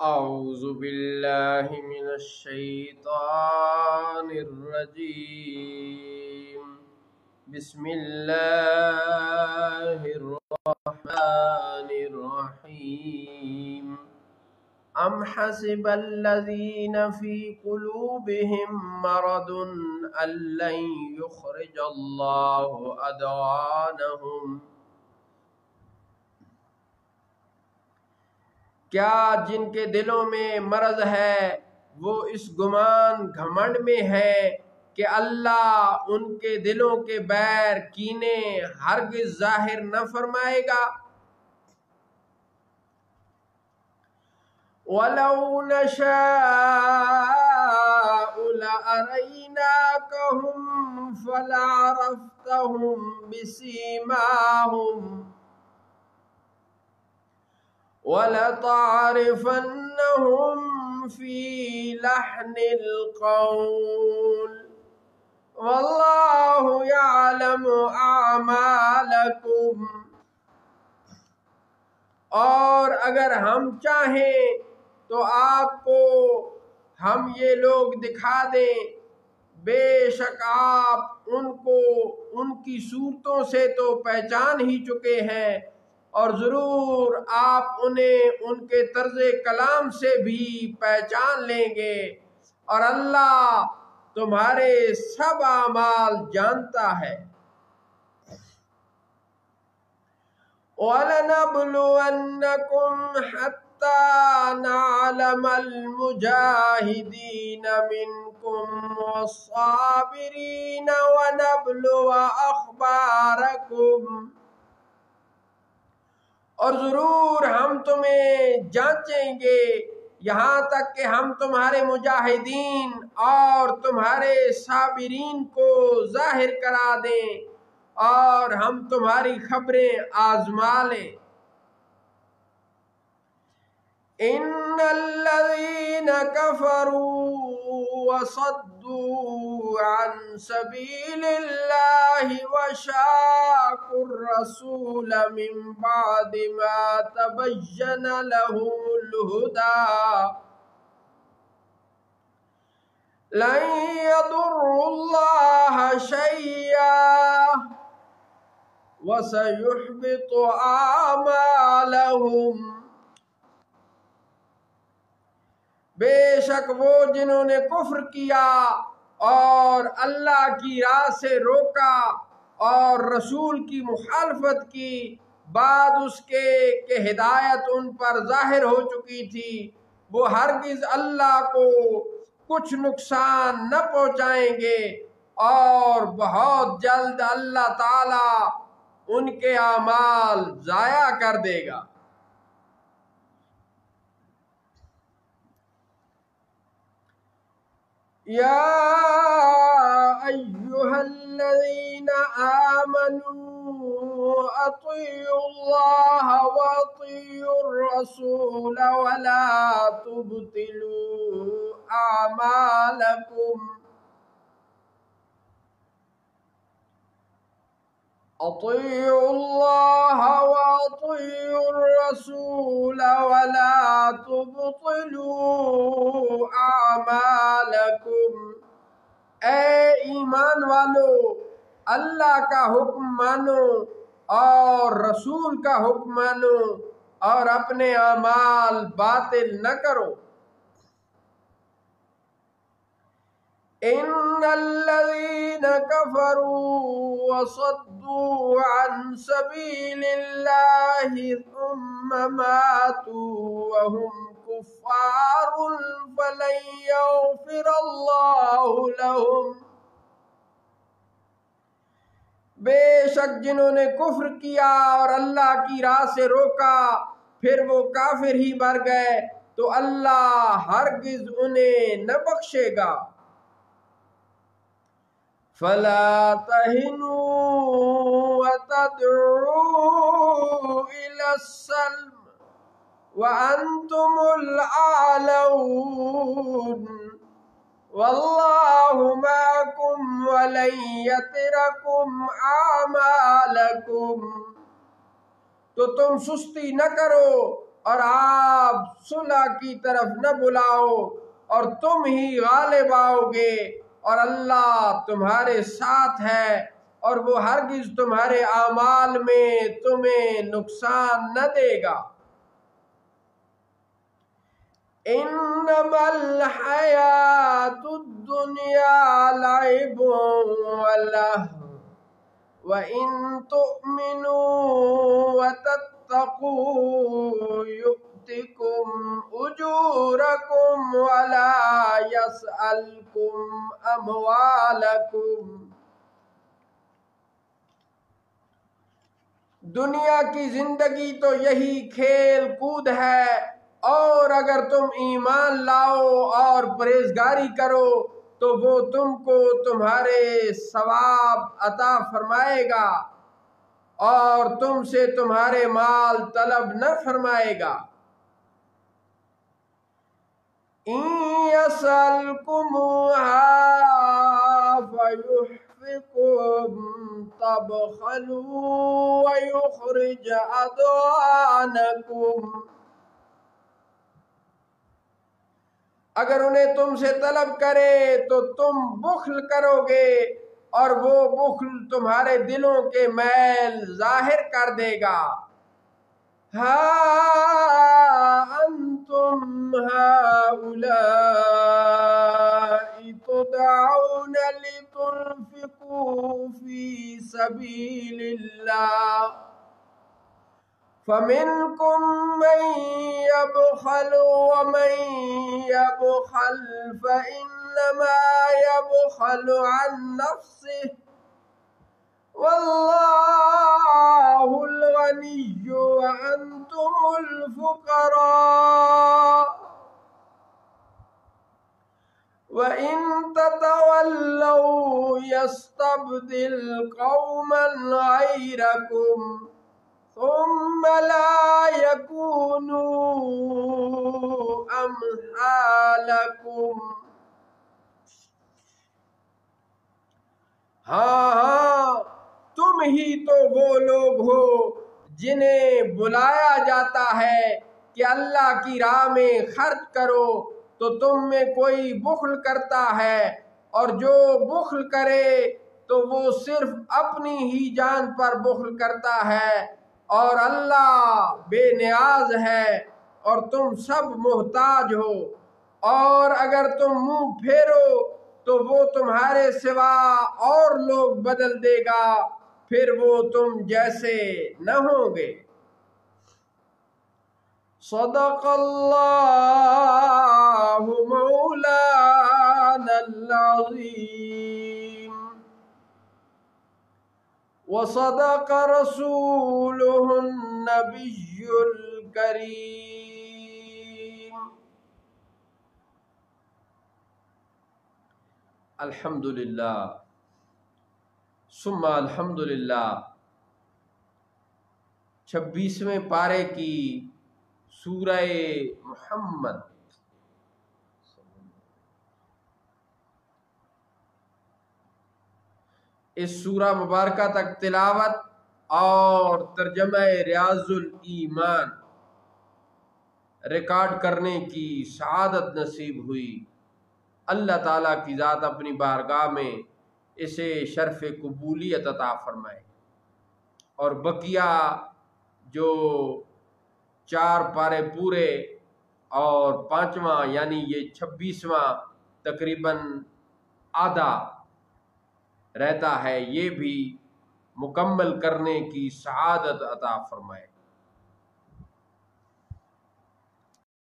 أعوذ بالله من الشيطان الرجيم. بسم الله الرحمن الرحيم. أم حسب الذين في قلوبهم مرض أن لن يخرج الله أضغانهم. کیا جن کے دلوں میں مرض ہے وہ اس گمان گھمنڈ میں ہے کہ اللہ ان کے دلوں کے بیر کینے ہرگز ظاہر نہ فرمائے گا؟ وَلَوْ نَشَاءُ لَأَرَيْنَاكَهُمْ فَلَعَرَفْتَهُمْ بِسِيمَاهُمْ وَلَتَعْرِفَنَّهُمْ فِي لَحْنِ الْقَوْلِ وَاللَّهُ يَعْلَمُ أَعْمَالَكُمْ. اور اگر ہم چاہیں تو آپ کو ہم یہ لوگ دکھا دیں، بے شک آپ ان کو ان کی صورتوں سے تو پہچان ہی چکے ہیں، اور ضرور آپ انہیں ان کے طرز کلام سے بھی پہچان لیں گے، اور اللہ تمہارے سب اعمال جانتا ہے۔ وَلَنَبْلُوَنَّكُمْ حَتَّى نَعْلَمَ الْمُجَاهِدِينَ مِنْكُمْ وَالصَّابِرِينَ وَنَبْلُوَ أَخْبَارَكُمْ. اور ضرور ہم تمہیں جانچیں گے یہاں تک کہ ہم تمہارے مجاہدین اور تمہارے صابرین کو ظاہر کرا دیں اور ہم تمہاری خبریں آزما لیں۔ ان الذين كفروا وصدوا عن سبيل الله وشاقوا الرسول من بعد ما تبين لهم الهدى لن يضروا الله شيئا وسيحبط أعمالهم. بے شک وہ جنہوں نے کفر کیا اور اللہ کی راہ سے روکا اور رسول کی مخالفت کی بعد اس کے کہ ہدایت ان پر ظاہر ہو چکی تھی، وہ ہرگز اللہ کو کچھ نقصان نہ پہنچائیں گے، اور بہت جلد اللہ تعالی ان کے اعمال ضائع کر دے گا۔ یا ایہا الذین آمنوا اطیعوا اللہ واطیعوا الرسول ولا تبطلوا اعمالکم. اطیعوا اللہ واطیعوا الرسول ولا تبطلوا اعمالکم. اے ایمان والو، اللہ کا حکم مانو اور رسول کا حکم مانو اور اپنے اعمال باطل نہ کرو۔ ان الذين كفروا وصدوا عن سبيل الله ثم ماتوا وهم كفار فلن يغفر الله لهم. بے شک جنہوں نے کفر کیا اور اللہ کی راہ سے روکا پھر وہ کافر ہی مر گئے تو اللہ ہرگز انہیں نہ بخشے گا۔ فلا تهنوا وتدعوا إلى السلم وأنتم الأعلون والله معكم ولن يتركم أعمالكم. تو تم سستی نہ کرو اور آپ صلح کی طرف نہ بلاؤ اور تم ہی غالب آؤ گے، اور اللہ تمہارے ساتھ ہے اور وہ ہرگز تمہارے اعمال میں تمہیں نقصان نہ دے گا۔ انما الحیات الدنیا لعب ولہو وَإِن تُؤْمِنُوا وَتَتَّقُوا يُؤْتِكُمْ أُجُورَكُمْ وَلَا يَسْأَلْكُمْ أَمْوَالَكُمْ۔ دنیا کی زندگی تو یہی کھیل کود ہے، اور اگر تم ایمان لاؤ اور پرہیزگاری کرو تو وہ تم کو تمہارے ثواب عطا فرمائے گا اور تم سے تمہارے مال طلب نہ فرمائے گا۔ إِن يَسْأَلْكُمُوهَا فَيُحْفِكُمْ تَبْخَلُوا وَيُخْرِجْ أَضْغَانَكُمْ۔ اگر انہیں تم سے طلب کرے تو تم بخل کرو گے، اور وہ بخل تمہارے دلوں کے میل ظاہر کر دے گا۔ ہا انتم ہؤلاء تدعون لتنفقوا في سبيل الله فمنكم من يبخل ومن يبخل فإنما يبخل عن نفسه والله الغني وأنتم الفقراء وإن تتولوا يستبدل قوما غيركم ثم لا يكونوا أمثالكم۔ ہاں تم ہی تو وہ لوگ ہو جنہیں بلایا جاتا ہے کہ اللہ کی راہ میں خرچ کرو تو تم میں کوئی بخل کرتا ہے، اور جو بخل کرے تو وہ صرف اپنی ہی جان پر بخل کرتا ہے، اور اللہ بے نیاز ہے اور تم سب محتاج ہو۔ اور اگر تم منہ پھیرو تو وہ تمہارے سوا اور لوگ بدل دے گا، پھر وہ تم جیسے نہ ہوں گے۔ صدق اللہ مولانا العظیم وصدق رسوله النبی الکریم۔ الحمدللہ ثم الحمدللہ۔ 26ویں پارے کی سورہ محمد اس سورہ مبارکہ تک تلاوت اور ترجمہ ریاض الایمان ریکارڈ کرنے کی سعادت نصیب ہوئی۔ اللہ تعالیٰ کی ذات اپنی بارگاہ میں اسے شرف قبولیت عطا فرمائے، اور بقیہ جو 4 پارے پورے اور 5واں یعنی یہ 26واں تقریباً آدھا رہتا ہے، یہ بھی مکمل کرنے کی سعادت عطا فرمائے۔